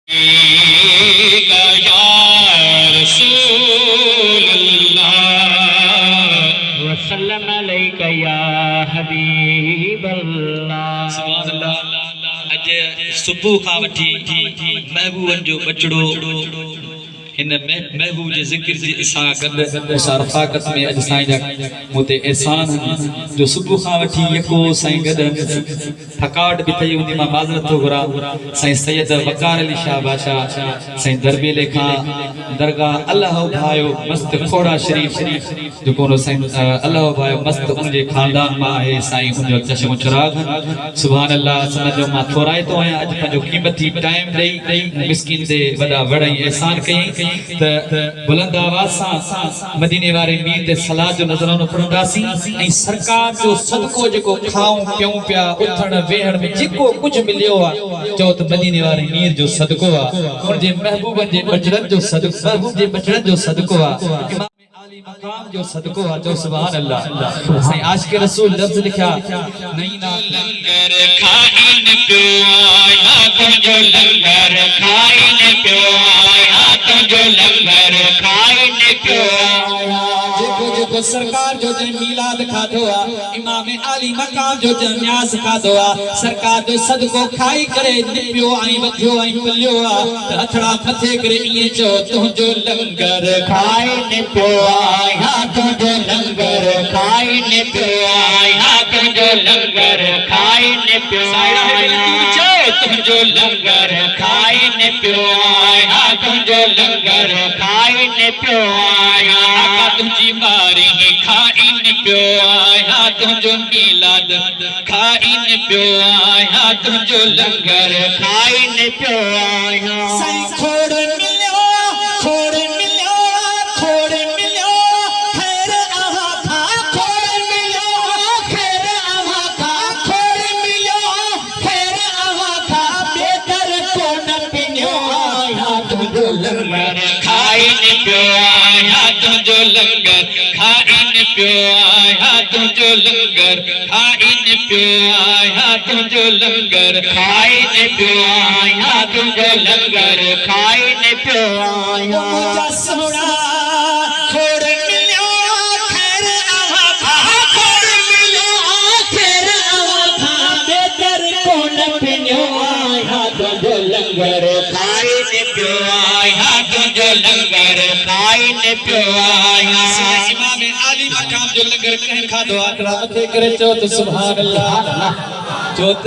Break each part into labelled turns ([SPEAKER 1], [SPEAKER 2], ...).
[SPEAKER 1] या रसूल अल्लाह वसल्लम अलैका या हबीब अल्लाह। सुभान अल्लाह। अज सुबह खां वठी महबूबन जो बचड़ो हिन महबूब जे ज़िक्र जी असां गॾु असां रफ़ाक़त में अॼु साईं जा मूं ते एहसान जो सुबुह खां वठी यको साईं गॾु थकावट बि थी हूंदी। मां माज़रत थो घुरां साईं सैयद वक़ार अली शाह बादशाह साईं दरबेले खां दरगाह अल्लाह भायो मस्त खोड़ा शरीफ़ जेको हुन साईं अल्लाह भायो मस्त उनजे खानदान मां आहे साईं उनजो चश्मो चिराग। सुभान अल्लाह। सम्झो मां थोराए थो आहियां अॼु पंहिंजो क़ीमती टाइम ॾेई मिस्किन ते वॾा वॾा एहसान कयईं त बुलंद आवाज़ सां मदीने वारे मीर ते सलाह जो नज़रानो पढ़ंदासीं ऐं सरकार जो सदको जेको खाऊं पियूं पिया उथण वेहण में जेको कुझु मिलियो आहे चओ त मदीने वारे मीर जो सदको आहे उनजे महबूबनि जे बचड़नि जो सदको महबूब जे बचड़नि जो सदको आहे आली मकाम जो सदको आहे। चओ सुभान अल्लाह। साईं आशिक रसूल लफ्ज़ लिखिया नहीं ना लंगर खाइन पियो आया तुंहिंजो लंगर खाइन पियो आया तुंहिंजो लंगर खाइन पियो आया। जेको जेको सरकार जो जन मीलाद खाधो आहे इमाम आली मकाम जो जन न्यास खाधो आहे सरकार जो सदको खाई करे निपियो ऐं वधियो ऐं पलियो आहे त अथड़ा मथे करे ईअं चओ तुंहिंजो लंगर खाइन पियो आया तुंहिंजो लंगर खाइन पियो आया तुंहिंजो लंगर खाइन पियो आया तुंहिंजो लंगर खाइन पियो आया तुंहिंजो लंगर खाइन पियो आया तुंहिंजी मारी खाइन पियो आया तुंहिंजो मीलाद खाइन पियो आया तुंहिंजो लंगर खाइन पियो आया। साईं खोड़ मिलियो खोड़ मिलियो खोड़ मिलियो खैर अहा खा खोड़ मिलियो खैर अहा खा खोड़ मिलियो खैर अहा खा बेदर कोन पियो आया तुंहिंजो लंगर खाइन पियो आया तुंहिंजो लंगर खाइन पियो आया तुंहिंजो लंगर खाइन पियो आया तुंहिंजो लंगर खाइन पियो आया तुंहिंजो लंगर खाइन पियो आया। मुंहिंजा सोना खोड़ मिलियो खैर अहा खा खोड़ मिलियो खैर अहा खा बेदर कोन पियो आया तुंहिंजो लंगर खाइन पियो आया तुंहिंजो लंगर खाइन पियो आया। इमाम आली मकाम जो लंगर कंहिं खाधो आहे मथे करे चओ त सुभान अल्लाह। चओ त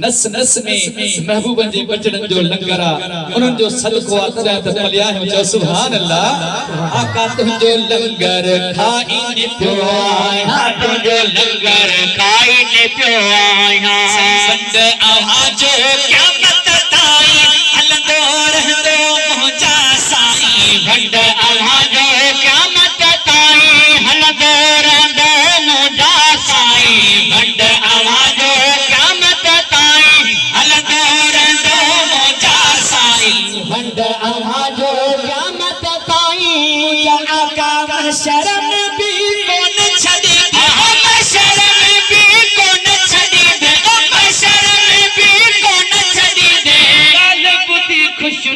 [SPEAKER 1] नस नस में महबूबनि जे बचड़नि जो लंगर आहे उन्हनि जो सदको आहे तॾहिं त पलिया आहियूं। चओ सुभान अल्लाह। आका तुंहिंजो लंगर खाइन पियो आया तुंहिंजो लंगर खाइन पियो आया। संद आवाज़ो क़यामत ताईं हलंदो रहंदो मुंहिंजा साईं भंड आवाज़ो क़यामत ताईं हलंदो रहंदो मुंहिंजा साईं भंड आवाज़ो क़यामत ताईं हलंदो रहंदो मुंहिंजा साईं भंड आवाज़ो क़यामत ताईं आका महशर में बि कोन छॾी महशर में बि कोन छॾी दे महशर में बि कोन छॾी दे ॻाल्हि ॿुधी ख़ुशि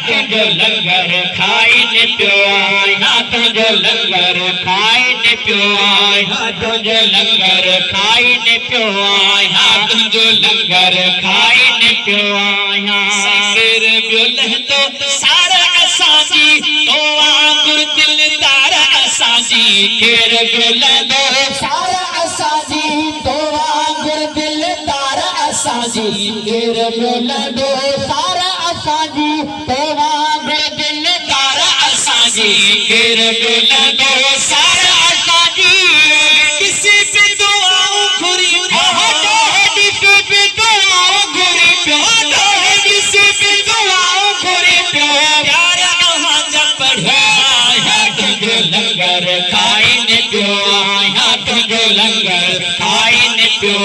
[SPEAKER 1] तुंहिंजो लंगर खाइन पियो आया तुंहिंजो लंगर खाइन पियो आया तुंहिंजो लंगर खाइन पियो आया तुंहिंजो लंगर खाइन पियो आया। सिर पियो लहंदो सार असांजी तो वांगुर दिलदार असांजी केर पियो लहंदो सार असांजी तो वांगुर दिलदार असांजी केर पियो लहंदो सार असांजी तो वांगुर दिलदार असांजी केर पियो लहंदो सार असांजी किसी भी दुआऊं घुरी किसी भी दुआऊं घुरी पियो किसी भी दुआऊं घुरी पियो प्यार अहां जा पढ़ाया तुंहिंजो लंगर खाइन पियो आया तुंहिंजो लंगर खाइन पियो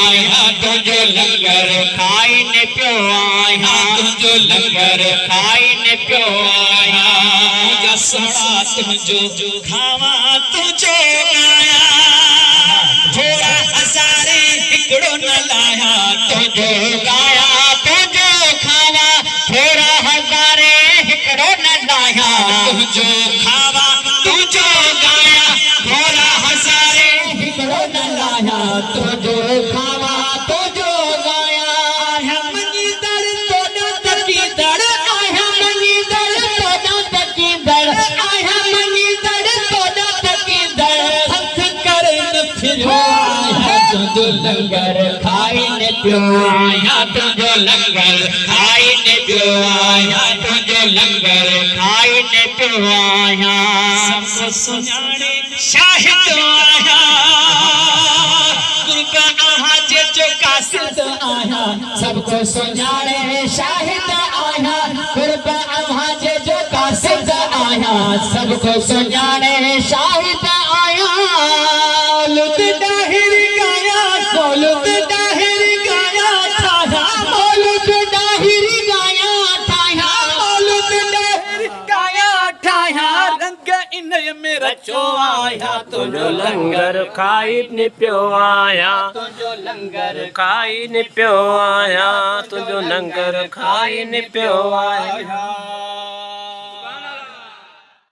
[SPEAKER 1] आया तुंहिंजो लंगर खाइन पियो आया तुंहिंजो लंगर खाइन पियो आया। मुंहिंजा सोना तुंहिंजो खावा तुंहिंजो गाया थोड़ा हज़ारे हिकिड़ो न लाया तुंहिंजो गाया तुंहिंजो खावा तुझो खावा तुझो गाया भोला हजारे
[SPEAKER 2] हिकिड़ो न लाया तुझो खावा तुझो गाया आया मनी दर तोड़ा तकी दर आया मनी दर तोड़ा तकी दर आया मनी दर तोड़ा तकी दर हथ कर न फिरो आया तुझो लंगर खाई ने पियो आया तुझो लंगर खाई ने पियो आया तुझो लंगर खाई ने पियो आया
[SPEAKER 1] सबको सुनाने शाहिद आया कुर्बा आहा जे जो कासिद
[SPEAKER 2] आया सबको सुनाने शाहिद आया कुर्बा आहा जे जो कासिद आया सबको सुनाने शाहिद आया लुत दाहिर गाया लुत दाहिर गाया था लुत दाहिर गाया था लुत दाहिर गाया था रंग इन मेरा चो आया
[SPEAKER 3] तुझो लंगर खाई ने पियो आया
[SPEAKER 2] तुझो लंगर
[SPEAKER 3] खाई ने पियो आया तुझो लंगर खाई ने पियो आया